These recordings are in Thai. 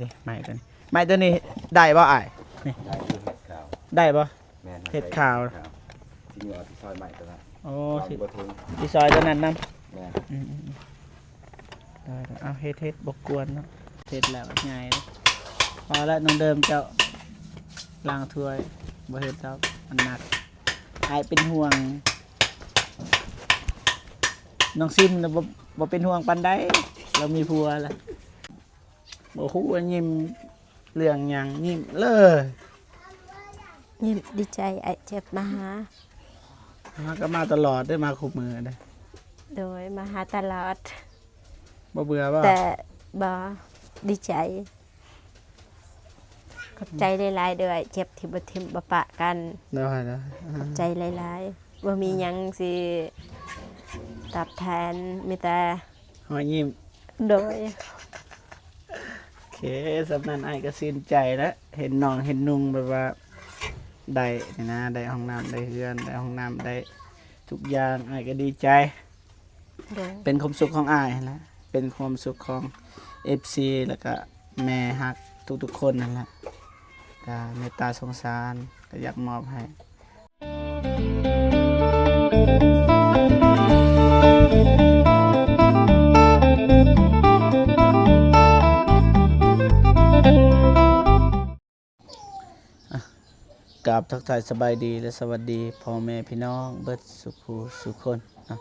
นี่ไม้ตัวนี้ไม้ตัวนี้ได้บ่อ้ายนี่ได้คือเห็ดขาวได้บ่แม่น เห็ดขาวที่นี่เอาที่ซอยใหม่ตัวนั้นโอ้สิ บ่ถึงที่ซอยตัวนั้นนำแม่นได้เอาเฮ็ดบ่กวนเนาะเฮ็ดแล้วง่ายเลยพอแล้วน้องเดิมเจ้าล้างถ้วยบ่เฮ็ดแล้วมันหนักอ้ายเป็นห่วงน้องซิมน่ะบ่เป็นห่วงปานใดเรามีผัวแล้วบ่ฮู้ว่ายิ้มเรื่องหยังยิ้มเลยยิ้มดีใจไอ้เจ็บมาหาก็มาตลอดได้มาคุบมือได้โดยมาหาตลอดบ่เบื่อบ่แต่บ่ดีใจขอบใจหลายๆด้วยเจ็บที่บ่ทิ่มบ่ปะกันได้ขอบใจหลายๆบ่มีหยังสิตอบแทนมีแต่หอยยิ้มโดยโอเคสำนั้นไอ้ก็สิ้นใจแล้วเห็นน้องเห็นนุ่งแบบว่าได้นี่นะได้ห้องน้ำได้เรือนได้ห้องน้ำได้ทุกอย่างไอ้ก็ดีใจเป็นความสุขของไอ้นะเป็นความสุขของ FC แล้วก็แม่ฮักทุกๆคนนั่นแหละก็เมตตาสงสารก็อยากมอบให้กราบทักทายสบายดีและสวัสดีพ่อแม่พี่น้องเบิดสุขสุขคนนะ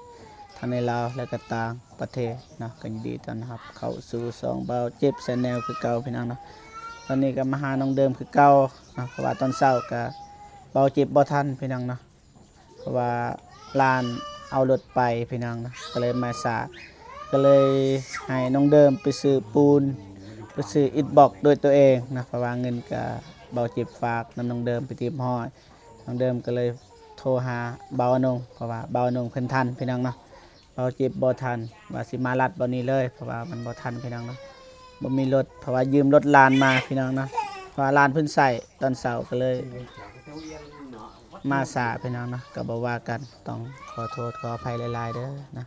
ทั้งในลาวและก็ต่างประเทศนะกันดีต้อนรับเข้าสู่สองเบาเจ็บแชนแนลคือเก่าพี่น้องเนาะตอนนี้ก็มาหาน้องเดิมคือเก่านะเพราะว่าตอนเช้าก็เบาเจ็บบ่ทันพี่น้องเนาะเพราะว่าลานเอารถไปพี่น้องนะก็เลยมาสาก็เลยให้น้องเดิมไปซื้อปูนไปซื้ออิฐบล็อกด้วยตัวเองนะเพราะว่าเงินก็เบาเจ็บฝากน้องเดิมไปเตรียมห้อยน้องเดิมก็เลยโทรหาเบานงเพราะว่าเบานงเพิ่นทันพี่น้องเนาะเบาเจ็บบ่ทันว่าสิมาลัดบ่นี้เลยเพราะว่ามันบ่ทันพี่น้องเนาะบ่มีรถเพราะว่ายืมรถลานมาพี่น้องเนาะเพราะว่าลานเพิ่นใส่ตอนเช้าก็เลยมาสาพี่น้องเนาะก็บ่ว่ากันต้องขอโทษขออภัยหลายๆเด้อนะ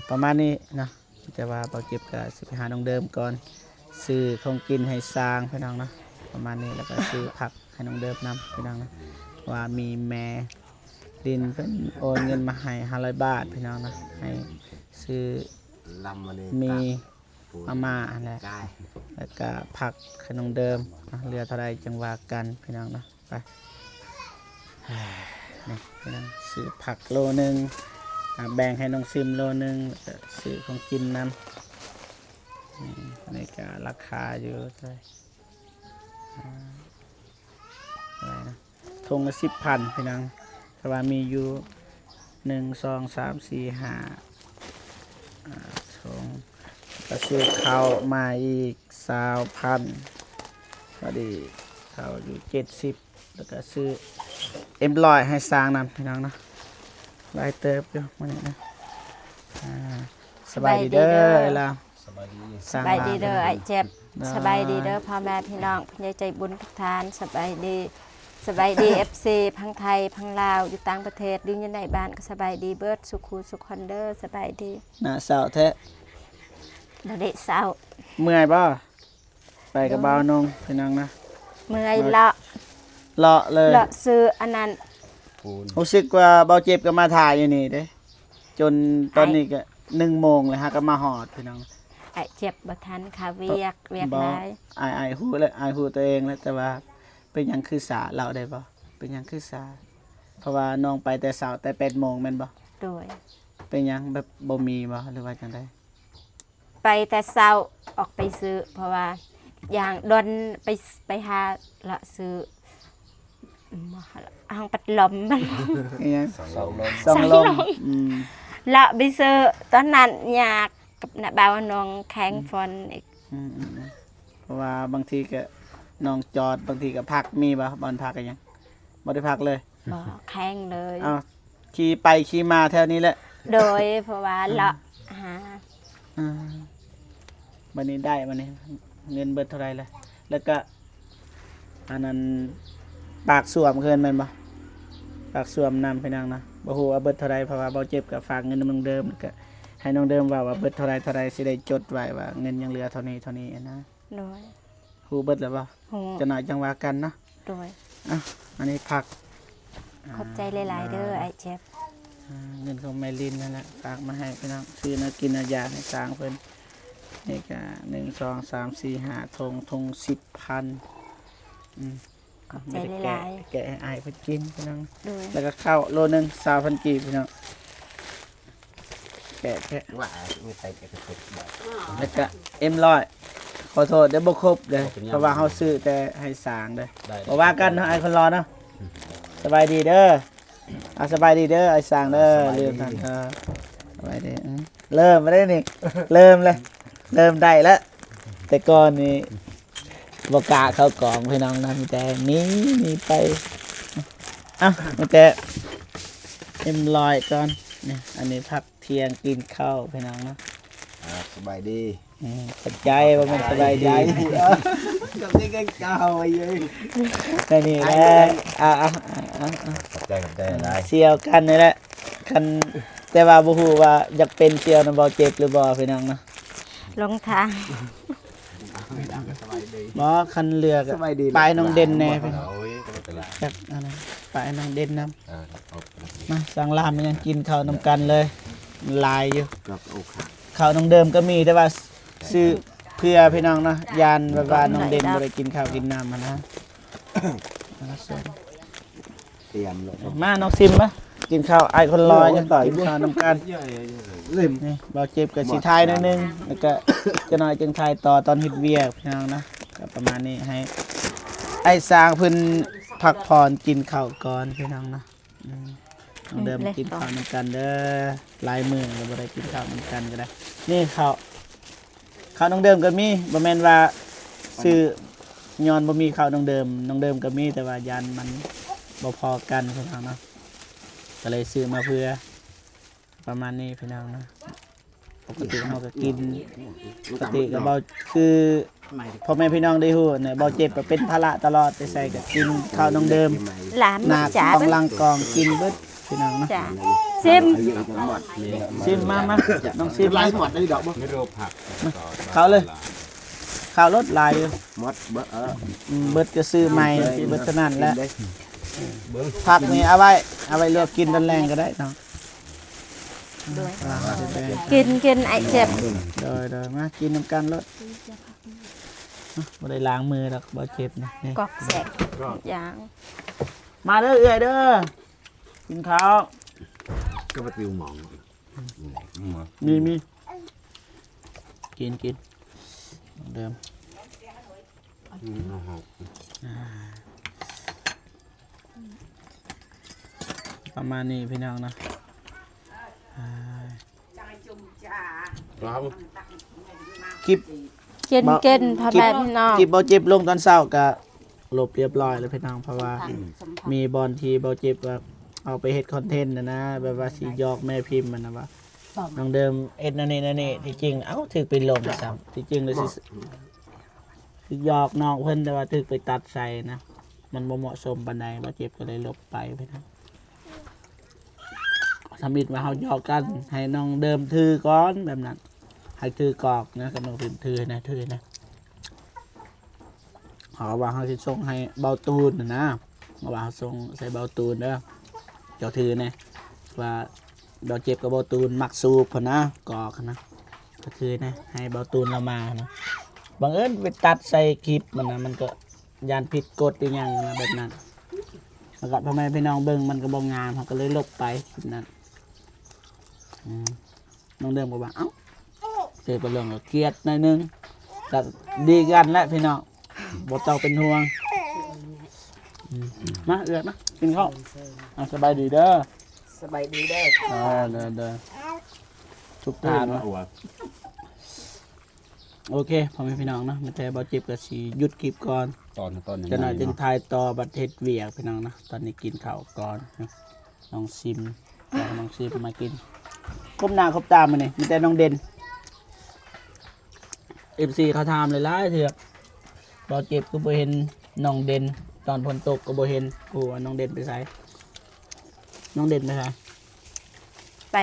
ประมาณนี้นะแต่ว่าเบาเจ็บก็สิไปหาน้องเดิมก่อนซื้อของกินให้สร้างพี่น้องเนาะประมาณนี้แล้วก็ซื้อผักให้น้องเดิมนำพี่น้องนะว่ามีแม่ดินเพิ่นโอนเงินมาให้500 บาทพี่น้องนะให้ซื้อมีมาม่าอะไรแล้วก็ผักให้น้องเดิมนะเหลือเท่าไรจังว่ากันพี่น้องนะไปนี่พี่น้องซื้อผักโลนึงแบ่งให้น้องซิมโลนึงแล้วก็ซื้อของกินนำนี่ก็ราคาอยู่เท่าไหร่อะไรนะทงละ10,000พี่น้องแต่ว่ามีอยู่1 2 3 4 5ทงก็ซื้อข้าวมาอีก20,000พอดีข้าวอยู่70แล้วก็ซื้อ100ให้สร้างนั่นพี่น้องเนาะหลายเติบอยู่มื้อนี้นะสบายดีเด้อล่ะสบายดีเด้อไอ้เจ็บสบายดีเด้อพ่อแม่พี่น้องพี่ใจบุญทุกท่านสบายดีFC พังไทยพังลาวอยู่ต่างประเทศอยู่ในบ้านก็สบายดีเบิดสุขสุขคนเด้อสบายดีน่าเศร้าแท้บ่ได้เศร้าเมื่อยบ่ไปกับบ่าวนงพี่น้องนะเมื่อยเลาะเลยเลาะซื้ออันนั้นรู้สึกว่าเบาเจ็บก็มาถ่ายอยู่นี่เด้จนตอนนี้ก็1 โมงเลยฮะก็มาหอดพี่น้องไอ้เจ็บบ่ทันค่ะเวียกหลายไอ้ฮู้แล้วไอ้ฮู้ตัวเองแล้วแต่ว่าเป็นหยังคือสาเล่าได้บ่เป็นหยังคือสาเพราะว่าน้องไปแต่เช้าแต่8 โมงแม่นบ่โดยเป็นหยังแบบบ่มีบ่หรือว่าจังได๋ไปแต่เช้าออกไปซื้อเพราะว่าอย่างดนไปหาละซื้อห้องปัดลมมันหยังสองลมละไปซื้อตอนนั้นอยากกับน่ะบ่าวน้องแข็งฝนอีกเพราะว่าบางทีก็น้องจอดบางทีก็พักมีบ่บ่อนพักกันยังบ่ได้พักเลยบ่แข็งเลยอ้าวขี่ไปขี่มาแถวนี้แหละโดยเพราะว่าเลาะหาวันนี้ได้วันนี้เงินเบิดเท่าไรเลยแล้วก็อันนั้นปากสวมเกินแม่นบ่ปากสวมนำไปนั่งนะบ่ฮู้ว่าเบิดเท่าไรเพราะว่าบ่เจ็บก็ฝากเงินน้องเดิมก็ให้น้องเดิมว่าเบิดเท่าไรสิได้จดไว้ว่าเงินยังเหลือเท่านี้นะ โดย ฮู้เบิดแล้วบ่ หู จะหน่อยจังว่ากันเนาะ โดย อ่ะอันนี้ผัก ขอบใจหลายๆเด้อไอ้เจ็บ เงินของแม่ลินนั่นแหละฝากมาให้พี่น้องซื้อแนวกินแนวยาให้สร้างเพิ่นนี่ก็1 2 3 4 5ทง10,000ขอบใจ ไม่ ห ได้ ลาย แกะให้อายเพิ่นกินพี่น้อง ๆโดย แล้วก็ข้าวโลนึง20,000กีบพี่น้องแกะ ว่ามีใครจะกระตุกบ่ แล้วก็M100ขอโทษเดี๋ยวบ่ครบเลยเพราะว่าเฮาซื้อแต่ให้สร้างเด้อ ได้ บ่ว่ากันเนาะไอ้คนรอเนาะสบายดีเด้อสบายดีเด้อไอ้สร้างเด้อลืมท่านสบายดีเริ่มมาได้นี่ เริ่มเลยเริ่มได้แล้วแต่ก่อนนี่บ่กล้าเข้ากล่องพี่น้องนะมีแต่หนีไปมีแต่M100ก่อนนี่อันนี้พักเที่ยงกินข้าวพี่น้องเนาะ สบายดี สบใจว่ามันสบายดี กับนี่ก็เก่าไอ้ยัย ได้นี่แหละขอบใจหลาย เสี่ยวกันนี่แหละคันแต่ว่าบ่ฮู้ว่าอยากเป็นเสี่ยวนํบ่เจ็บหรือบ่พี่น้องเนาะ ลงทาง สบายดี บ่คันเลือก สบายดี ปลายน้องเด่นแน่พี่ โอ้ยก็ไม่เป็นไร จักอันนั้นปลายน้องเด่นนํ เอา มาสั่งลามมันยังกินข้าวนํกันเลยหลายอยู่ กับโอ้ค่ะ ข้าวน้องเดิมก็มีแต่ว่าซื้อเพื่อพี่น้องเนาะยานแบบว่าน้องเด่นบ่ได้กินข้าวกินน้ำมันนะมาส่ง เตรียมเลย มาน้องซิมมากินข้าวไอายคนรอยังกินข้าวนํกัน เล่ม นี่เบาเจ็บกับสีไทยหนิดนึงแล้วก็จะหน่อยจึงไทยต่อตอนเฮ็ดเวียกพี่น้องนะก็ประมาณนี้ให้ไอ้สร้างเพิ่นพักผ่อนกินข้าวก่อนพี่น้องนะน้องเดิมกินข้าวนํกันเด้อหลายมื้อก็บ่ได้กินข้าวนํกันก็ได้นี่ข้าวน้องเดิมก็มีบ่แม่นว่าซื้อย้อนบ่มีข้าวน้องเดิมก็มีแต่ว่ายานมันบ่พอกันพี่น้องเนาะก็เลยซื้อมาเพื่อประมาณนี้พี่น้องนะปกติเราก็กินปกติก็เบาคือพ่อแม่พี่น้องได้ฮู้เนี่ยเบาเจ็บก็เป็นภาระตลอดแต่ใส่ก็กินข้าวน้องเดิม หลาน ห มา นัก จ๋า ต้องลังกองกินเบิดพี่น้องนะ จ๋าซิม ซิมมาน้องซิม ไล่ มา หมดได้ดอกบ่ ไม่รู้ผัก เขาเลยข้าวรถหลายอยู่ หมดเบิดเบิดจะซื้อใหม่เบิดเท่านั้นแหละผักนี่เอาไว้ลวกกินตอนแรงก็ได้เนาะ ด้วย อ่า กินไอ้เจ็บ โดยมากินน้ำกันรถบ่ได้ล้างมือหรอกบ่เจ็บนะนี่ กอกแสกอย่าง มาเด้อเอื้อยเด้อกินข้าว ก็ประตูหมอง มีกินเดิมประมาณนี้พี่น้องนะคลิป กินพ่อแม่พี่น้อง คลิปเบาเจ็บลงตอนเช้าก็ลบเรียบร้อยแล้วพี่น้องเพราะว่ามีบอลที่เบาเจ็บแบบเอาไปเฮ็ดคอนเทนต์นะแบบว่าสิยอกแม่พิมพ์มันนะว่าน้องเดิมเอ็ดนั่นนี่ที่จริงเอ้าถึกไปลงซ้ำที่จริงเลยสิยอกน้องเพิ่นแต่ว่าถึกไปตัดใส่นะมันบ่เหมาะสมปานใดเบาเจ็บก็เลยลบไปพี่น้องทำอิดมาเฮาหยอกกันให้น้องเดิมถือก้อนแบบนั้นให้ถือกอกนะกับน้องถือนะเขาว่าเขาสิส่งให้เบาตูนนะเขาว่าเขาส่งใส่เบาตูนเด้อเจ้าถือนะว่าเบาเจ็บกับเบาตูนมักสูบพอนะกอกนะก็คือนะให้เบาตูนเรามานะบังเอิญไปตัดใส่คลิปมันนะมันก็ยานผิดกฎอีกอย่างนะแบบนั้นแล้วก็พ่อแม่พี่น้องเบิ่งมันก็บ่งามเขาก็เลยลบไปคลิปนั้นน้องเดิมก็ว่าเอ้าเจอไปเรื่องก็เครียดหน่อยนึงก็ดีกันแล้วพี่น้องบ่ต้องเป็นห่วงมาเอือดมากินข้าวสบายดีเด้อ สบายดีเด้อ เด้อทุกทานนะโอเคพ่อแม่พี่น้องนะมาแต่บ่เจ็บก็สิหยุดคลิปก่อน ตอน จะหน่อยจึงทายต่อบัดเฮ็ดเวียกพี่น้องนะตอนนี้กินข้าวก่อนน้องซิมมากินครบหน้าครบตามานี่มีแต่น้องเด่น FC เขาถามเลยหลายเถือกบ่เจ็บก็บ่เห็นน้องเด่นตอนฝนตกก็บ่เห็นกูว่าน้องเด่นไปไสน้องเด่นไปไส ไ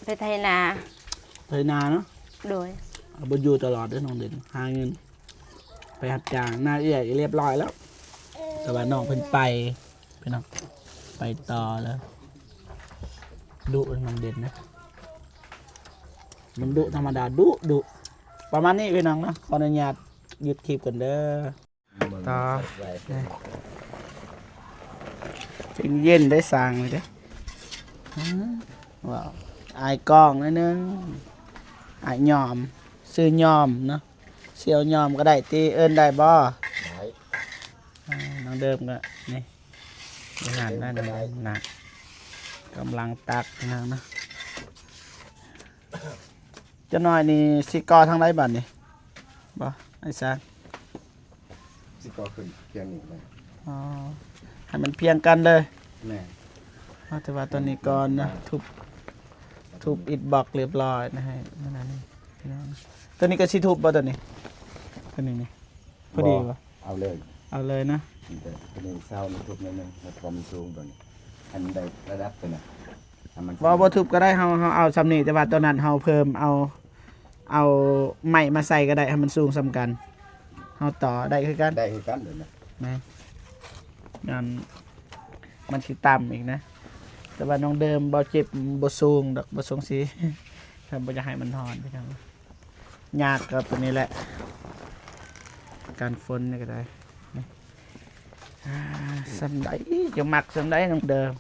ปไทยนา เผยนาเนาะ โดย บ่อยู่ตลอดเด้อน้องเด่นหาเงิน ไปหัดจางหน้าเอื้อยเรียบร้อยแล้วแต่ว่าน้องเพิ่นไปพี่น้องไปต่อแล้วดุมันเด่นนะมันดุธรรมดาดุประมาณนี้พี่น้องนะขออนุญาตหยุดคลิปกันเด้อต่อเย็นได้สั่งเลยเด้ว้าวอายกล้องนิดนึงอายยอมซื้อยอมเนาะเสี่ยวยอมก็ได้ตีเอิ้นได้บ่น้องเดิมก็นี่หันได้หนักกำลังตักนะจะน้อยนี่สิกอทางไรบัดนี่บ่ไอ้ซาน สิก็ขึ้นเพียงนี้เลย อ๋อให้มันเพียงกันเลย แม่ แต่ว่าตอนนี้ก่อนนะทุบอิฐบล็อกเรียบร้อยนะฮะนั่นนี่ตัวนี้ก็สิทุบบ่ตัวนี้นี่พอดีบ่ เอาเลย เอาเลยนะ แต่ตัวนี้เศร้ามันทุบนิดนึงมันความสูงตัวนี้อันใดระดับตัวนี้มัน บ่ทุบก็ได้เฮาเอาซ้ำนี่แต่ว่าตัวนั้นเฮาเพิ่มเอาไม้มาใส่ก็ได้ให้มันสูงซ้ำกันเฮาต่อได้คือกัน ได้คือกันเลยนะ นะงั้นมันสิต่ำอีกนะแต่ว่าน้องเดิมบ่เจ็บบ่สูงดอกบ่สูงสิ ถ้าบ่จะให้มันหอนไปจังยากกับตัวนี้แหละการฝนนี่ก็ได้นี่สำได้จะมักสำได้น้องเดิม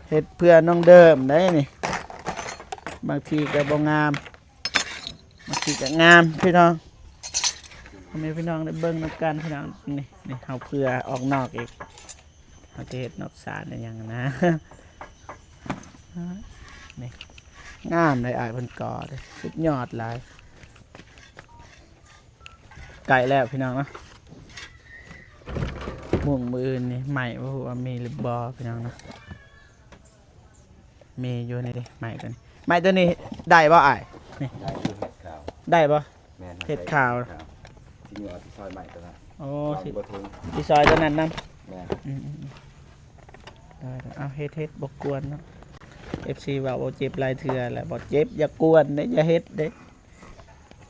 เฮ็ดเพื่อน้องเดิมได้นี่บางทีก็บ่งามบางทีก็งามพี่น้องทำไมพี่น้องได้เบิ่งนำกันพี่น้องนี่เฮาเพื่อออกนอกอีกเฮาจะเฮ็ดนอกศาลได้หยังนะ นี่งามเลยอ้ายเพิ่นก่อเลยสุดยอดหลายไก่แล้วพี่น้องเนาะม่วงมือนี่ใหม่บ่ฮู้ว่ามีหรือบ่พี่น้องนะมีอยู่นี่ดิใหม่ตัวนี้ใหม่ตัวนี้ได้บ่อ้ายนี่ ได้คือเห็ดขาว ได้บ่ แม่น เห็ดขาว ที่นี่เอาที่ซอยใหม่ตัวนั้น โอ้สิ บ่ทุง ที่ซอยตัวนั้นนํ แม่น ได้เอาเฮ็ดบ่กวนเนาะ FC ว่าบ่เจ็บหลายเทื่อแหละบ่เจ็บอย่ากวนเด้อย่าเฮ็ดเด้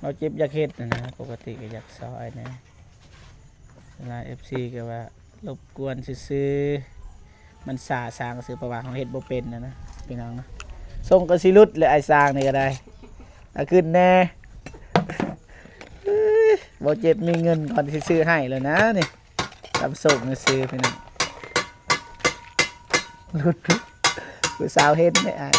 บ่เจ็บอย่าเฮ็ดนะปกติก็อยากซอยนะเวลา FC ก็ว่ารบกวนซื่อๆมันสร้างซื่อประวัติของเฮ็ดบ่เป็นนะพี่น้องนะส่งก็สิหลุดเลยไอ้สร้างนี่ก็ได้เอาขึ้นแน่บ่เจ็บมีเงินก่อนสิซื้อให้แล้วนะนี่ตามส่งซื้อพี่น้องหลุดผู้สาวเห็นไม่อาย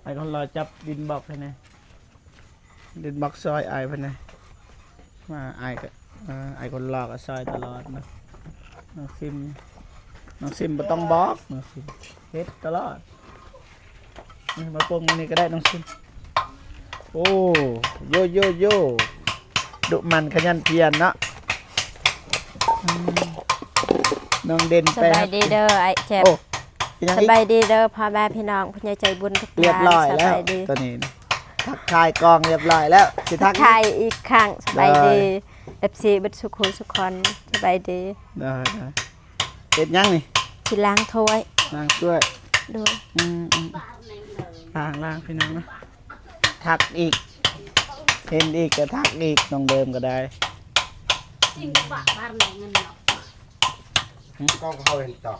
ไอ้คนรอจับดินบอกให้นะดินบอกซอยไอ้พะนะมาไอ้ก็ไอ้คนรอก็ซอยตลอดนะน้องซิมบ่ต้องบอกน้องซิมเฮ็ดตลอดนี่มาปรุงอันนี้ก็ได้น้องซิมโอ้โยดุมันขยันเพียรเนาะน้องเด่น ส ไป บายดีเด้อไอ้เจ็บ โอ้ยัง ส อีก บายดีเด้อพ่อแม่พี่น้องผู้ใหญ่ใจบุญทุกท่าน เรียบร้อยแล้ว สบายดี ตัวนี้นะทักทายกองเรียบร้อยแล้วสิทัก ไทยอีกครั้งสบาย ได้ ดี FC เบัดสุขุสุขคนสบายดี ได้เฮ็ดยังนี่ ที่ล้างถ้วย ล้างช่วย ด้วย ล้างพี่น้องนะทักอีกเห็นอีกก็ทักอีกน้องเดิมก็ได้ กล้องเข้าเห็นตอก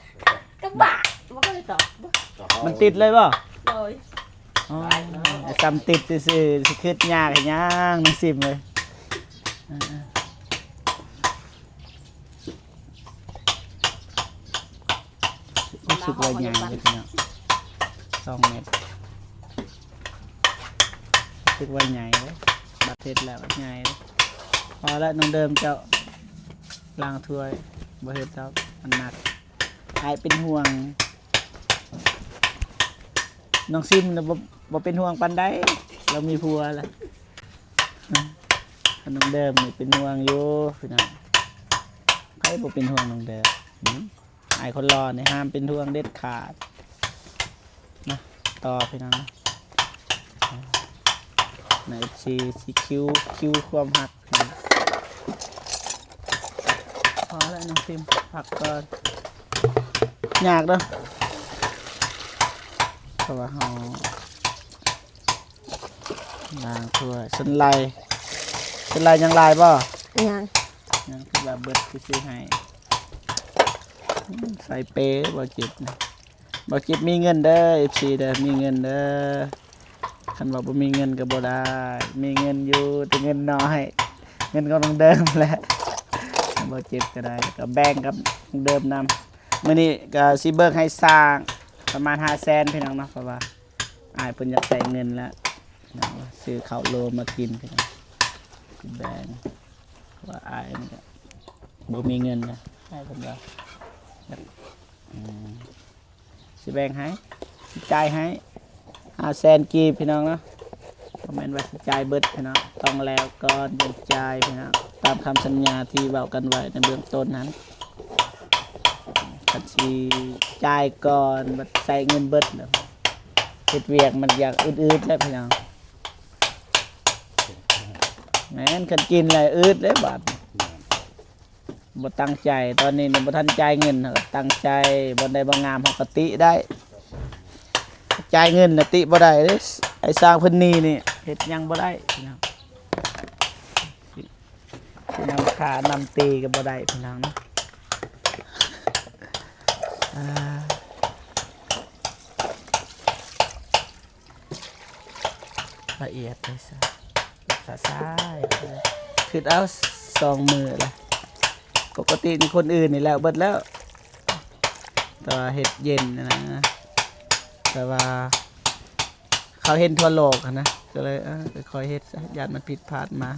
ก็บ้ามันก็เลยตอบ มันติดเลยป่ะ เลย อ๋อจำติดซื่อๆสิคืดยากให้ย่างน้องซิมเลยรู้สึกว่าใหญ่เลยพี่น้อง2 เมตรรู้สึกว่าใหญ่เลยบัดเทศแล้วใหญ่เลยพอแล้วน้องเดิมเจ้าล้างถ้วยบ่เฮ็ดเจ้ามันหนักหายเป็นห่วงน้องซิมน่ะบ่เป็นห่วงปานใดเรามีผัวแล้วน้องเดิมนี่เป็นห่วงอยู่พี่น้องใครบ่เป็นห่วงน้องเดิมไอ้คนรอนี่ห้ามเป็นห่วงเด็ดขาดนะต่อพี่น้องนะใน FC คิวความหัก น้องซิมผักก่อนยากเด้อเพราะว่าเฮาล้างถ้วยสันไลยังลายบ่ ยัง ยังคือว่าเบิดที่ซื้อให้ใส่เป๊บ่จิตนะบ่จิตมีเงินเด้อ FC เด้อมีเงินเด้อคันว่าบ่มีเงินก็บ่ได้มีเงินอยู่แต่เงินน้อยเงินก็ต้องเดิมแหละบ่จิตก็ได้ก็แบ่งกับเดิมนำมื้อนี้ก็สิเบิกให้สร้างประมาณ 500,000 พี่น้องเนาะเพราะว่าอ้ายเพิ่นอยากใช้เงินแล้วนะซื้อข้าวโลมากินพี่น้องแบ่งว่าอ้ายมันก็บ่มีเงินนะอ้ายเพิ่นว่าสิแบ่งให้สิจ่ายให้500,000 กีบพี่น้องเนาะบ่แม่นว่าสิจ่ายเบิดพี่น้องต้องแล้วก่อนจึงจ่ายพี่น้องตามคำสัญญาที่เว้ากันไว้ในเบื้องต้นนั้นคันสิจ่ายก่อนบัดใส่เงินเบิดแล้วเฮ็ดเวียกมันอยากอืดๆแล้วพี่น้องแม่นคันกินแล้วอืดเลยบาดบ่ตั้งใจตอนนี้เนี่ยบ่ทันจ่ายเงินตั้งใจบ่ได้บ่งามเฮาก็ติได้จ่ายเงินน่ะติบ่ได้เด้ไอ้สร้างเพิ่นนี่นี่เฮ็ดหยังบ่ได้พี่น้องสินำค่านำตีก็บ่ได้พี่น้องเนาะละเอียดเลยซะซ้ายคือเอา2 มือเลยปกตินี่คนอื่นนี่แล้วเบิดแล้วแต่ว่าเฮ็ดเย็นนะแต่ว่าเขาเห็นทั่วโลกอะนะก็เลยค่อยๆเฮ็ดซะญาติมันผิดพลาดมา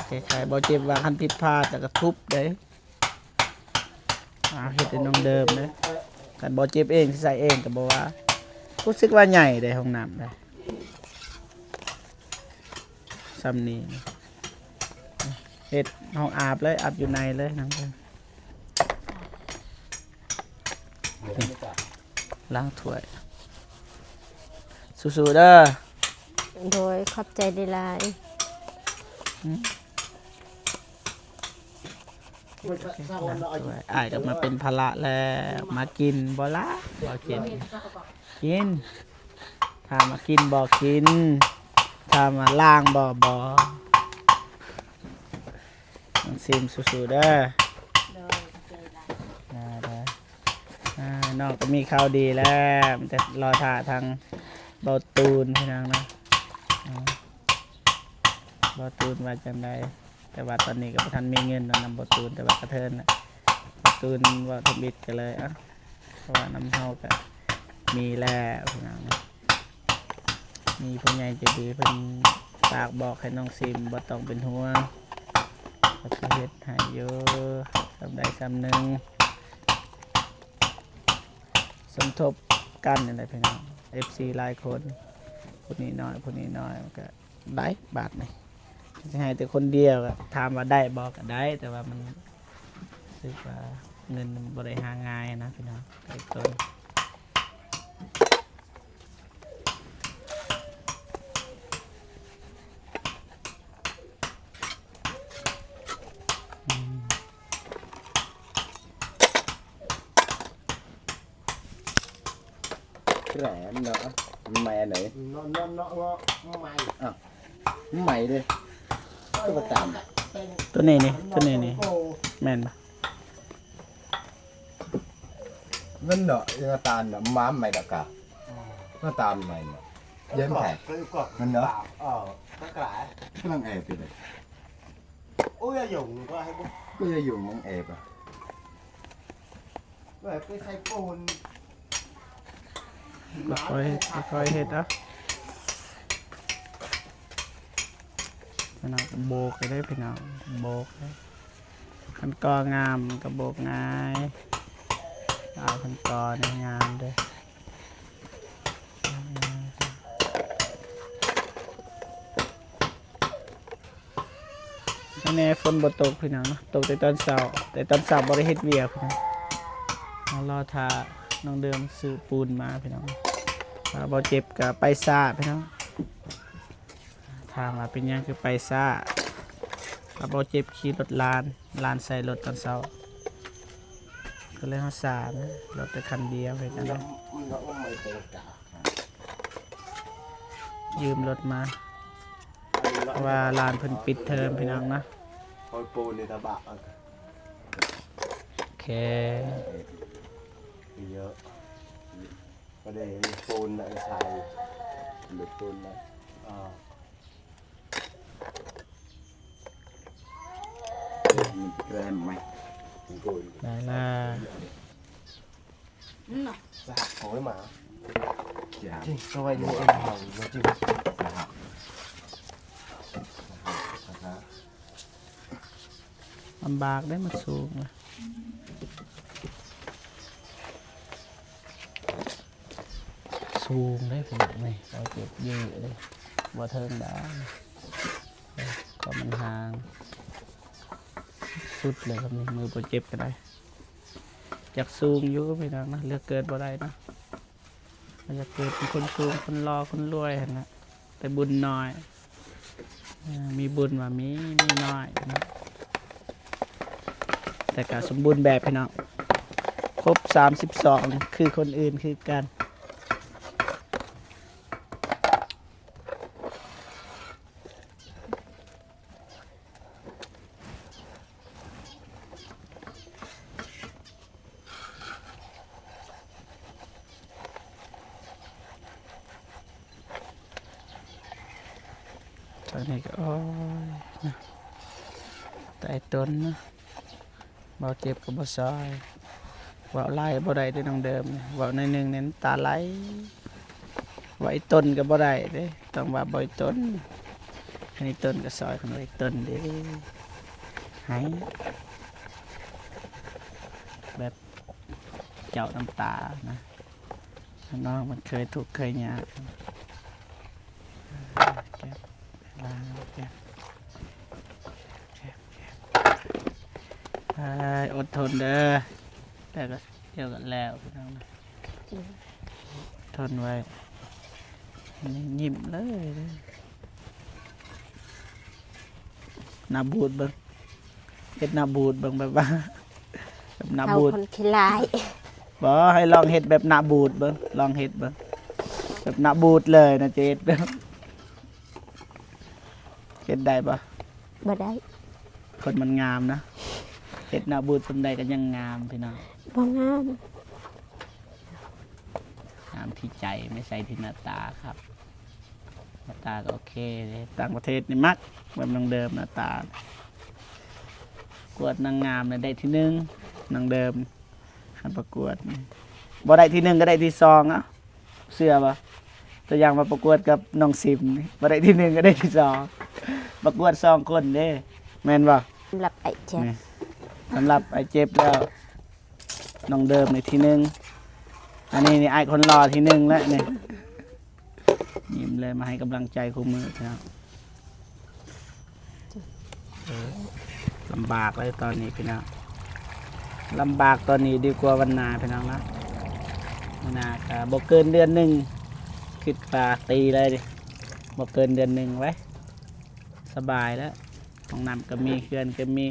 คล้ายๆบ่เจ็บว่าคันผิดพลาดแล้วก็ทุบเด้เฮ็ดให้น้องเดิมเด้คันบ่เจ็บเองสิใส่เองก็บ่ว่ารู้สึกว่าใหญ่ได้ห้องน้ำได้ซ้ำนี้เฮ็ดห้องอาบเลยอาบอยู่ในเลยน้องเดิมล้างถ้วยสู้ๆเด้อ โดยขอบใจดีหลาย อ้ายก็มาเป็นภาระแล้วมากินบ่ละบ่กินกินถ้ามากินบ่กินถ้ามาล้างบ่ต้องซิมสู้ๆเด้อน้องก็มีข่าวดีแล้วมันจะรอท่าทางเบาตูนพี่น้องเนาะเบาตูนว่าจังไดแต่ว่าตอนนี้ก็บ่ทันมีเงินนำเบาตูนแต่ว่ากระเทินน่ะเบาตูนว่าทบิดกันเลยเพราะว่าน้ำเฮาก็มีแล้วพี่น้องเนาะมีผู้ใหญ่ใจดีเพิ่นฝากบอกให้น้องซิมบ่ต้องเป็นห่วงก็สิเฮ็ดให้อยู่สำใดสำหนึ่งสมทบกันนี่แหละพี่น้อง FC หลายคนผู้นี้น้อยผู้นี้น้อยก็ได้บาทนี่จะให้แต่คนเดียวก็ถามว่าได้บอกก็ได้แต่ว่ามันรู้สึกว่าเงินบ่ได้หาง่ายนะพี่น้องไอ้ต้นแหลมเนาะแม่ไหน nó mày ใหม่เลยก็มาตาม ตัวนี้นี่แม่นปะ นั่นเนาะยังตามเนาะม้ามใหม่ดอกกะก็ตามใหม่เนาะเย็นแผลมันเนาะ tất cả ก็ต้องแอบไปเลย ôi là dùng có hay không ก็จะอยู่มังแอบอ่ะ rồi cái say cồn ค่อยเฮ็ดอ่ะพี่น้องโบกไปได้พี่น้องโบกคันกองามก็โบกง่ายเอาคันกอนี่งามเด้อแน่ฝนบ่ตกพี่น้องเนาะตกแต่ตอนเช้าแต่ตอนเช้าบ่ได้เฮ็ดเวียกพี่น้องรอท่าน้องเดิมซื้อปูนมาพี่น้องบ่เจ็บก็ไปซ่าพี่น้องถามว่าเป็นยังคือไปซ่าบ่เจ็บขี่รถลานใส่รถตอนเช้า ก็เลยเฮาสามรถแต่คันเดียวเฮ็ดจังได๋ มันก็ไม่เป็นกา ยืมรถมาเพราะว่าลานเพิ่นปิดเทอมพี่น้องนะ คอยปูในตะบะ โอเค เยอะก็ได้ปูนได้ใช้หรือปูนนะมันแกรมไหมปูน ได้ละ สหักของไอ้หมาจริงสวัสดีเอ็มหางจริงสหักลำบากได้มันสูงเลยสูงได้พี่น้องนี่เราเก็บเยอะเลยบ่เทิงได้ก็มันห่างสุดเลยครับนี่มือบ่เจ็บก็ได้อยากสูงอยู่พี่น้องนะเลือกเกิดบ่ได้นะอยากเกิดเป็นคนสูงคนรอคนรวยเห็นนะแต่บุญน้อยมีบุญว่ามีน้อยนะแต่ก็สมบูรณ์แบบพี่น้องครบ32คือคนอื่นคือกันตอนนี้ก็โอ้ยนะแต่ต้นนะบ่เจ็บก็บ่ซอยเว่าไล่บ่ได้เด้น้องเดิมเว่าในหนึ่งเน้นตาไหลว่าไอ้ต้นก็บ่ได้เด้ต้องว่าบ่ไอ้ต้นอันนี้ต้นก็ซอยของไอ้ต้นเด้หายแบบเจ้าน้ำตานะน้องมันเคยทุกข์เคยยากแก็บล้างแก็บอดทนเด้อแต่ก็เดี๋ยวก็แล้วพี่น้องนะทนไว้นี่ยิ้มเลยเด้อหน้าบูดเบิ่งเฮ็ดหน้าบูดเบิ่งแบบว่าแบบหน้า เอา บูด คนขี้ลาย บ่ให้ลองเฮ็ดแบบหน้าบูดเบิ่งลองเฮ็ดเบิ่งแบบหน้าบูดเลยนะเจดเบิ่งเฮ็ดได้ปะ บ่ได้ คนมันงามนะเฮ็ดหน้าบูดสำใดก็ยังงามพี่น้อง บ่งาม งามที่ใจไม่ใช่ที่หน้าตาครับหน้าตาก็โอเคเลยต่างประเทศนี่มักแบบนางเดิมหน้าตากวดนางงามเนี่ยได้ที่หนึ่งนางเดิมการประกวดนี่บ่ได้ที่หนึ่งก็ได้ที่สองอ่ะเสื้อปะตัวอย่างมาประกวดกับน้องซิมนี่บ่ได้ที่หนึ่งก็ได้ที่สองประกวดสองคนเด้แม่นบ่ สำหรับไอ้เจ็บ นี่สำหรับไอ้เจ็บแล้วน้องเดิมในที่หนึ่งอันนี้นี่ไอ้คนรอที่หนึ่งแล้วนี่ยิ้มเลยมาให้กำลังใจคู่มือครับลำบากเลยตอนนี้พี่น้องลำบากตอนนี้ดีกว่าวันหนาพี่น้องนะวันหนาก็บอกเกินเดือนหนึ่งคิดปลาตีเลยดิบอกเกินเดือนหนึ่งไว้สบายแล้วห้องน้ำก็มีเขื่อนก็มี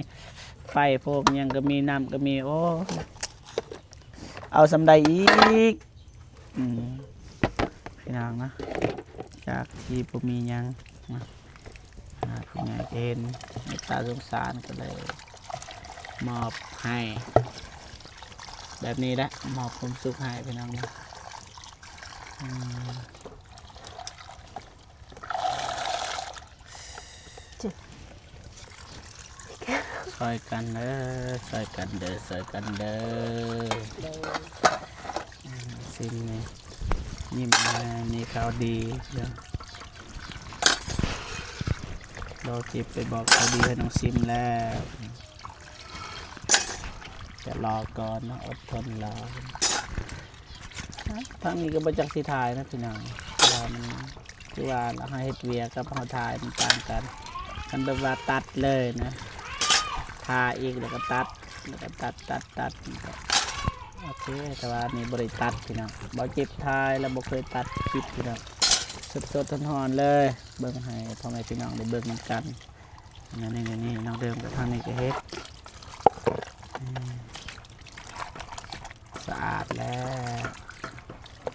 ไฟพวกยังก็มีน้ำก็มีโอ้เอาสำใดอีกพี่น้องนะจากที่ผมมียังนะพี่น้องเห็นในตาสงสารก็เลยมอบให้แบบนี้แหละมอบความสุขให้พี่น้องนะซอยกันเด้อซอยกันเด้อซอยกันเด้อซิมนี่ยิ้มมามีข่าวดีเดี๋ยวเราจิบไปบอกข่าวดีให้น้องซิมแล้วจะรอก่อนนะอดทนรอทางนี้ก็มาจากสีถ่ายนะพี่น้องมันคือว่าเราให้เฮ็ดเวียกับเขาถ่ายมันต่างกันมันแบบว่าตัดเลยนะทาอีกแล้วก็ตัดแล้วก็ตัดโอเคแต่ว่านี่บริตัดพี่น้องบ่เจ็บทายแล้วบ่เคยตัดคลิปพี่น้องสดๆร้อนๆเลยเบิ่งให้พ่อแม่พี่น้องได้เบิ่งนำกันนี่น้องเดิมกับทางนี้ก็เฮ็ด สะอาดแล้ว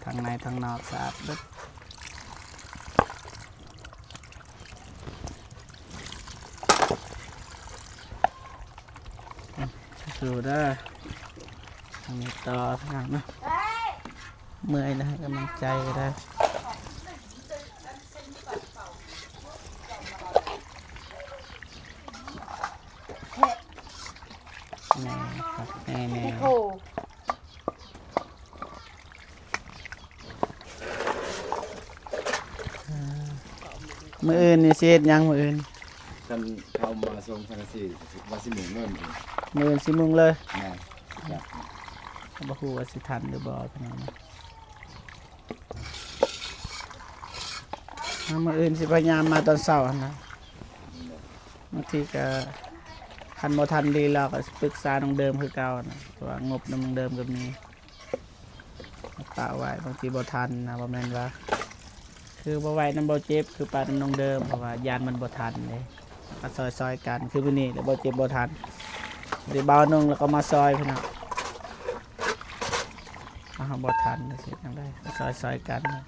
ทางในทางนอกสะอาดเบิดสู้เด้อทางนี้ต่อทางนะเมื่อยนะให้กำลังใจก็ได้แน่ครับแน่ โอ้ มืออื่นนี่สิเฮ็ดหยังมืออื่น ท่านเข้ามาทรงทางสิว่าสิหมุนเงิน มืออื่นสิโมงเลย แม่ครับ บ่ฮู้ว่าสิทันหรือบ่พี่น้องนะมื้ออื่นสิพยายามมาตอนเช้าหั่นนะบางทีก็คันบ่ทันดีแล้วก็สิปรึกษาน้องเดิมคือเก่านะเพราะว่างบน้องเดิมก็มีปะไว้บางทีบ่ทันนะบ่แม่นว่า คือบ่ไหวน้ำบ่เจ็บคือปลาน้องเดิมเพราะว่ายานมันบ่ทันเลยมาซอยๆกันคือมื้อนี้แล้วบ่เจ็บบ่ทันเดี๋ยวเบาหนึงแล้วก็มาซอยพี่น้องบ่ทันสิจังได๋ซอยๆกันนะ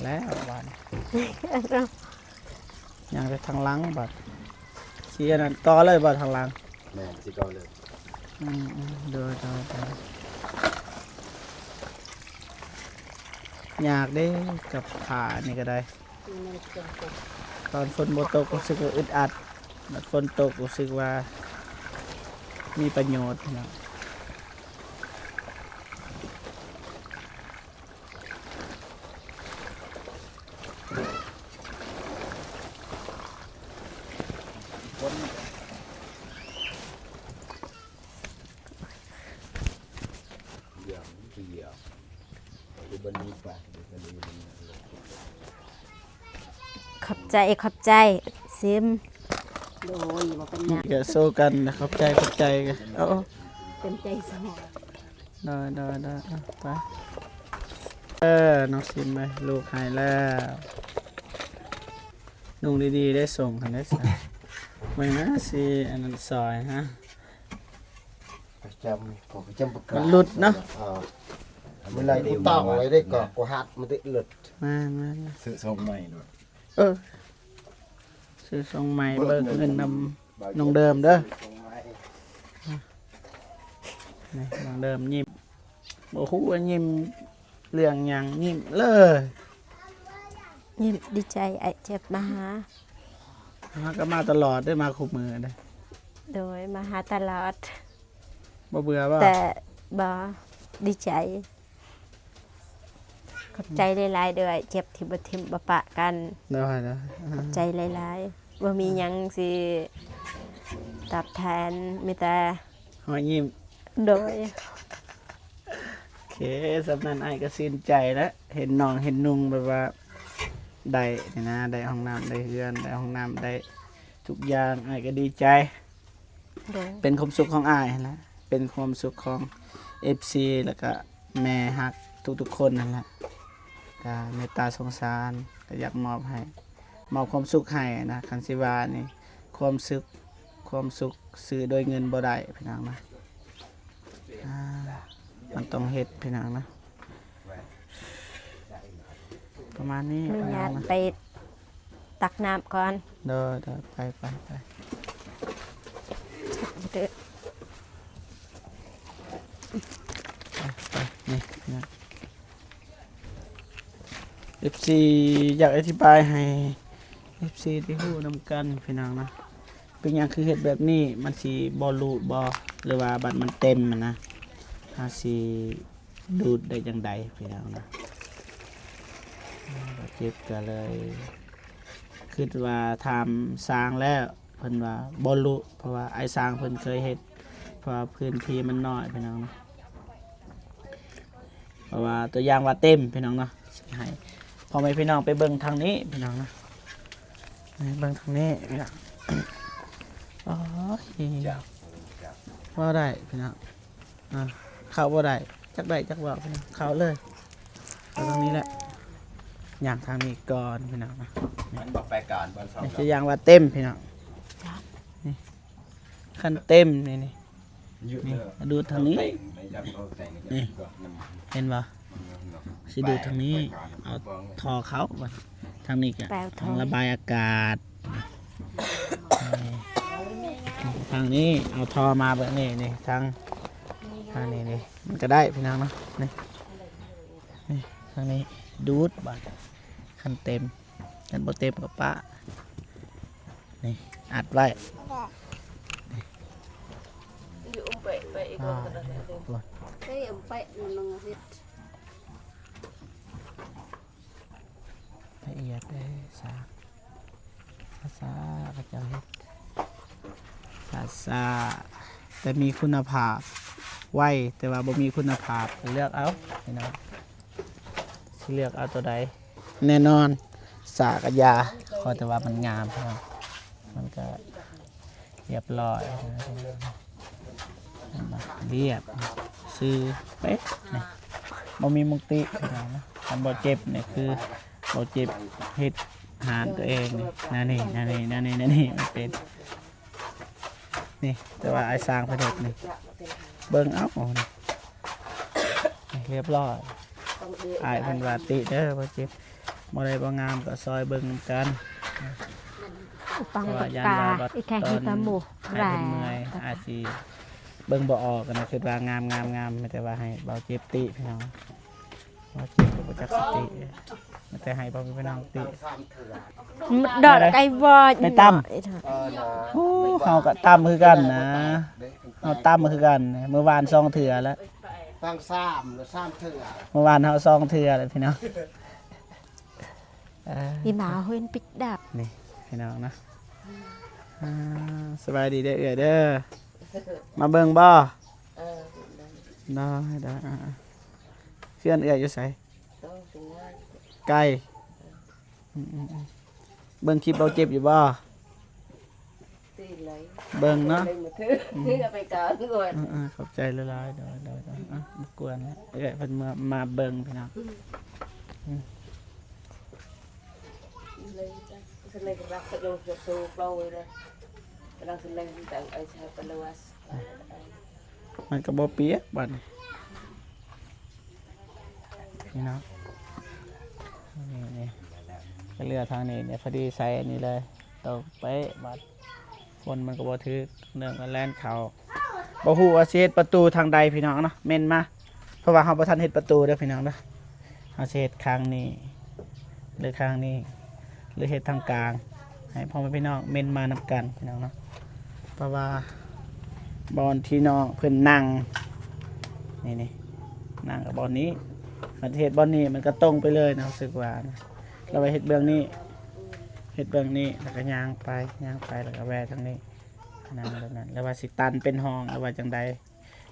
แล้วบัดยังไปทางหลังบัดสิอันนั้นต่อเลยบัดทางหลัง แม่สิเก่าเลย โดยอยากได้กับขานี่ก็ได้ ตอนฝนบ่ตกรู้สึกว่าอึดอัดบัดฝนตกรู้สึกว่ามีประโยชน์นะ เดี๋ยวดูบันนี้ไปดูบันนี้ ขอบใจซิมโดยบ่เป็นหยัง อย่าสู้กันนะขอบใจกันเอา เต็มใจสมอง ได้ไปน้องซิมไปลูกหายแล้วนุ่งดีๆได้ส่งกันได้สิไม่นะสิอันนั้นซอยฮะ ประจำของประจำประกาศ มันหลุดเนาะ เมื่อไรกูต้องไว้ได้ก่อนกูหัดมันได้หลุด มา ซื้อทรงใหม่ด้วย ซื้อส่งใหม่เบิกเงินนำน้องเดิมเด้อนี่น้องเดิมยิ้มบ่ฮู้ว่ายิ้มเรื่องหยังยิ้มเลย ยิ้มดีใจไอ้เจ็บมาหา มาก็มาตลอดได้มาคุมมือได้ โดยมาหาตลอด บ่เบื่อบ่ แต่บ่ดีใจขอบใจหลายๆเด้อไอ้เจ็บที่บ่ทิมบ่ปะกัน ได้นะ ขอบใจหลายๆบ่มีหยังสิตอบแทนมีแต่ หอยยิ้ม โดย โอเคสำนันไอ้ายก็สิ้นใจแล้วเห็นน้องเห็นนุ่งแบบว่าได้นี่นะได้ห้องน้ำได้เรือนได้ห้องน้ำได้ทุกอย่างไอ้ายก็ดีใจ โดย เป็นความสุขของอ้ายนะเป็นความสุขของ FC แล้วก็แม่ฮักทุกๆคนนั่นแหละก็เมตตาสงสารก็อยากมอบให้มอบความสุขให้นะคันสิว่านี่ความสุขซื้อโดยเงินบ่ได้พี่น้องนะมันต้องเฮ็ดพี่น้องนะประมาณนี้ อนุ พี่น้ ญา อง ต นะ ไปตักน้ำก่อน เด้อไป เด้อ นี่นะ FC อยากอธิบายให้ FC ที่ฮู้นำกันพี่น้องนะเป็นหยังคือเฮ็ดแบบนี้มันสิบ่รูดบ่หรือว่าบัตรมันเต็มอะนะหาสิดูดได้จังใดพี่น้องนะเจ็บก็เลยคิดว่าทำสร้างแล้วเพิ่นว่าบ่รู้เพราะว่าไอ้สร้างเพิ่นเคยเฮ็ดเพราะว่าพื้นที่มันน้อยพี่น้องนะเพราะว่าตัวอย่างว่าเต็มพี่น้องเนาะสิให้พอแม่พี่น้องไปเบิ่งทางนี้พี่น้องนะไปเบิ่งทางนี้พี่น้อง อ๋อว่าได้พี่น้องเข้าว่าได้จักได้จักว่าพี่น้องเข้าเลยเอาตรงนี้แหละ ย่างทางนี้ก่อนพี่น้องนะ มันบอกไปการบอลสอง จะย่างว่าเต็มพี่น้องนี่ขั้นเต็มนี่นี่ ยืด นี่ เลย ดูทางนี้ ไม่จำเขาแต่ง นี่ เห็นบ่สิดูทางนี้เอาทอเขาบ่ทางนี้ก็ แปลวท ทา อง ง ระบายอากาศนี่ทางนี้เอาทอมาแบบนี้นี่ทางนี้นี่มันก็ได้พี่น้องเนาะนี่นี่ทางนี้ดูดบัดขั้นเต็มขั้นบ่เต็มกับป้านี่อัดไว้อ่าตัว Cái em phải nâng hết ละเอียดเลยสาพระเจ้าเฮ็ดซาแต่มีคุณภาพไวแต่ว่าบ่มีคุณภาพเลือกเอาพี่น้องสิเลือกเอาตัวใดแน่นอนสากบยาขอแต่ว่ามันงามพี่น้องมันก็เรียบร้อยเรียบซื้อเป๊ะนี่บ่มีมุกติพี่น้องนะทำบ่เจ็บเนี่ยคือบ่เจ็บเฮ็ดหารตัวเองนี่นั่นนี่มันเป็นนี่แต่ว่าไอ้สร้างประเทศนี่เบิ่งเอานี่เรียบร้อยอายเพิ่นว่าติเด้อบ่เจ็บบ่ได้บ่งามก็ซอยเบิ่งนำกัน ปัง เพราะ ปา ว่ายาน กา ว่าบัด อีแค่ ตอ ฮี น ปลาหมู ให้ แร่ เพิ่นเมื่อยอาจสิเบิ่งบ่ออกนะคือว่างามไม่แต่ว่าให้เบาเจ็บติพี่น้องบ่เจ็บก็บ่จักสติไม่แต่ให้พ่อพี่น้องติ ดอกไก่วอด ไม่ตั้ม ไอ้เถอะ โอ้เฮาก็ตำคือกันนะเฮาตำคือกันเมื่อวาน2เทื่อแล้ว ตั้ง3หรือ3เทื่อ เมื่อวานเฮา2เทื่อแล้วพี่น้องพี่หมาเฮ้ยปิกดับ นี่พี่น้องนะอ่าสบายดีเด้อเอื้อเด้อมาเบิ่งบ่ได้เพื่อนเอื้ออยู่ไสไกลเบิ่งคลิปเราเจ็บอยู่บ่เบิ่งเนาะ phải cỡ rồi ขอบใจหลายๆเดี๋ยวมากวนนะเอื้อเพิ่นมาเบิ่งพี่น้อง Sẽ lên cái rác sẽ lột rột rột rồi đây đang sẽ lên tặng ở xe phần lưu มันก็บ่เปียกบัดนี้พี่น้องนี่ก็เรือทางนี้เนี่ยพอดีใส่อันนี้เลยตกเป๊ะบัดฝนมันก็บ่ถึกเนื่องมันแล่นเข้าบ่ฮู้ว่าสิเฮ็ดประตูทางใดพี่น้องเนาะเม่นมาเพราะว่าเฮาบ่ทันเฮ็ดประตูเด้อพี่น้องเด้อเฮาสิเฮ็ดข้างนี้หรือข้างนี้หรือเฮ็ดทางกลางให้พ่อแม่พี่น้องเม่นมานำกันพี่น้องเนาะเพราะว่าบอนที่น้องเพิ่นนั่งนี่นั่งกับบอนนี้ประเทศบอนนี้มันก็ตรงไปเลยนะรู้สึกว่านะเราไปเฮ็ดเบื้องนี้เฮ็ดเบื้องนี้แล้วก็ย่างไปแล้วก็แวะทางนี้นั่งแบบนั้นแล้วว่าสิตันเป็นห้องแล้วว่าจังใด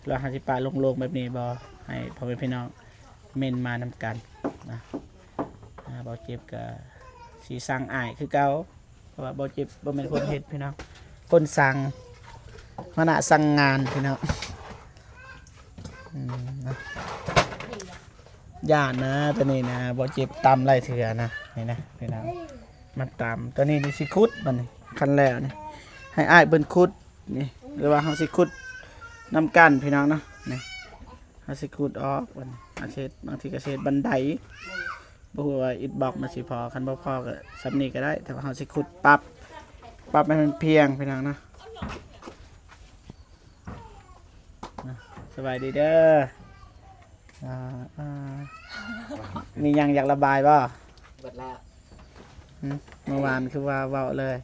เราหาสิปาลงๆแบบนี้บ่ให้พ่อแม่พี่น้องเม่นมานำกันนะบ่เจ็บก็สิสั่งอ้ายคือเก่าเพราะว่าบ่เจ็บบ่แม่นคนเฮ็ดพี่น้องคนสั่งขณะสั่งงานพี่น้องนะย่านนะตัวนี้นะบ่เจ็บตำไรเถื่อนะนี่นะพี่น้องมันตำตัวนี้นี่สิคุดมันนี่คันแล้วนี่ให้อ้ายเบิ่นคุดนี่หรือว่าเฮาสิคุดน้ำกันพี่น้องเนาะนี่เฮาสิคุดออกมันอาเช็ดบางทีก็เช็ดบันไดบ่ฮู้ว่าอิฐบล็อกมันสิพอคันบ่พอก็ซำนี้ก็ได้แต่ว่าเฮาสิคุดปรับให้มันเพียงพี่น้องนะสบายดีเด้อมียังอยากระบายบ่ bật lại เมื่อวานคือว่าเว้าเลย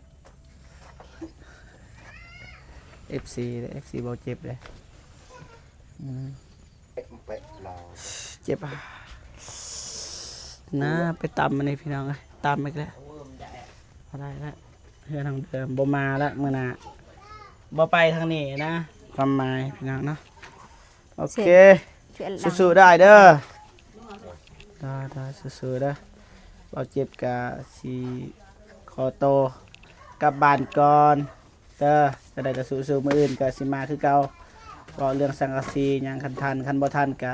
FC เลย FC บ่เจ็บเลย ไปรอ เจ็บอ่ะนะไปตำมันนี่พี่น้องเอ้ยตำอีกแล้วเอาได้แล้วเพื่อนทางเดิมบ่มาแล้วมื้อหน้าบ่ไปทางนี้นะความหมายพี่น้องเนาะโอเค chuyện là สู้ๆได้เด้อได้สู้ๆเด้อเราเจ็บกะสีคอโตกลับบ้านก่อนเด้อจะได้จะสู้ๆมื้ออื่นกะสิมาคือเก่าก็เรื่องสังกะสีหยังคันทันคันบ่ทันกะ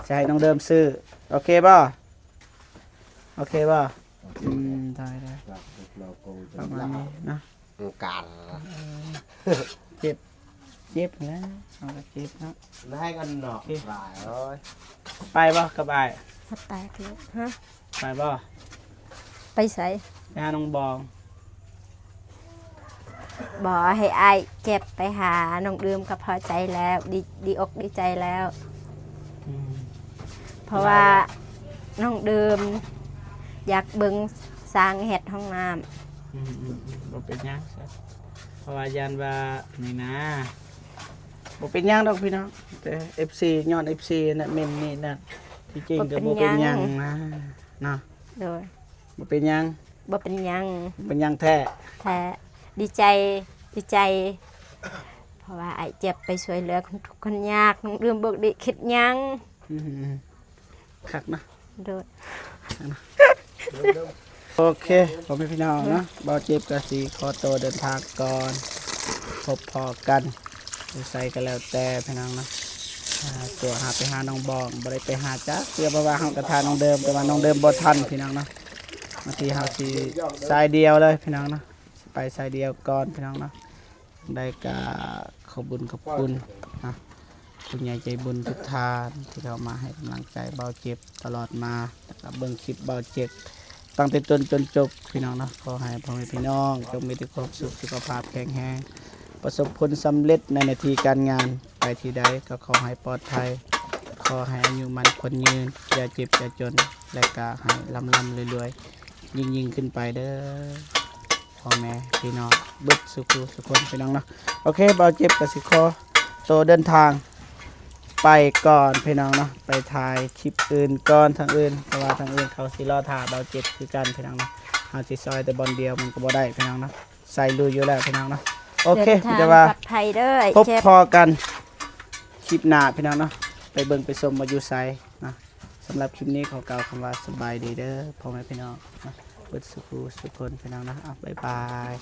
สิให้น้องเดิมซื้อโอเคบ่โอ โอเคป่ะได้ เราคงจะ ประมาณนี้นะ การ เจ็บแล้วเอาละเจ็บเนาะ ให้กันเนาะบายเอ้ย ไปป่ะกับไอ้ สแตกเลยฮะ ไปป่ะ ไปใส่ ไปหาน้องบอง บอกให้ไอายเจ็บไปหาน้องดื่มก็พอใจแล้วดีอกดีใจแล้ว เพราะว่าน้องดื่มอยากเบิ่งสร้างเห็ดห้องน้ำ บ่เป็นหยังซะเพราะว่ายันว่านี่นะบ่เป็นหยังดอกพี่น้องแต่ FC ย้อน FC น่ะเม่นนี่น่ะที่จริงก็บ่เป็นหยังนะเนาะ โดย บ่เป็นหยัง บ่เป็นหยัง เป็นหยังแท้ แท้ดีใจ เพราะว่าไอเจ็บไปช่วยเหลือคนทุกข์คนยากน้องดื่มเบิกดิคิดหยัง อืมคักนะ โดย โอเคผมเป็นพี่น้องเนาะบ่เจ็บก็สิขอตัวเดินทางก่อนพบพอกันใส่ก็แล้วแต่พี่น้องเนาะตัวหาไปหาน้องบองบ่ได้ไปหาจ้าเพื่อว่าเฮากระทาน้องเดิมแต่ว่าน้องเดิมบ่ทันพี่น้องเนาะบางทีเฮาสิสายเดียวเลยพี่น้องเนาะไปสายเดียวก่อนพี่น้องเนาะได้ก็ขอบคุณนะคุณยายใจบุญทุกท่านที่เข้ามาให้กำลังใจเบาเจ็บตลอดมาแล้วก็เบิ่งคลิปเบาเจ็บตั้งแต่ต้นจนจบพี่น้องเนาะขอให้พ่อแม่พี่น้องจงมีแต่ความสุขสุขภาพแข็งแรงประสบผลสำเร็จในหน้าที่การงานไปที่ใดก็ขอให้ปลอดภัยขอให้อายุมันคนยืนอย่าเจ็บอย่าจนและก็ให้ร่ำรวยๆยิ่งขึ้นไปเด้อพ่อแม่พี่น้องเบิดสุขสุขคนพี่น้องเนาะโอเคเบาเจ็บกับสิขอตัวเดินทางไปก่อนพี่น้องเนาะไปถ่ายคลิปอื่นก่อนทางอื่นเพราะว่าทางอื่นเขาสิรอถ่ายเบาเจ็บคือกันพี่น้องเนาะหาสิซอยแต่บอลเดียวมันก็บ่ได้พี่น้องเนาะใส่ลุยอยู่แล้วพี่น้องเนาะโอเค ดินทาง จะว่า ปลอดภัยเด้อไอ พบ เจ็บ พอกันคลิปหน้าพี่น้องเนาะไปเบิ่งไปชมมาอยู่ไซนะสำหรับคลิปนี้ขอกล่าวคำว่าสบายดีเด้อพ่อแม่พี่น้องนะเบิดสุขสุขคนพี่น้องนะบ๊ายบาย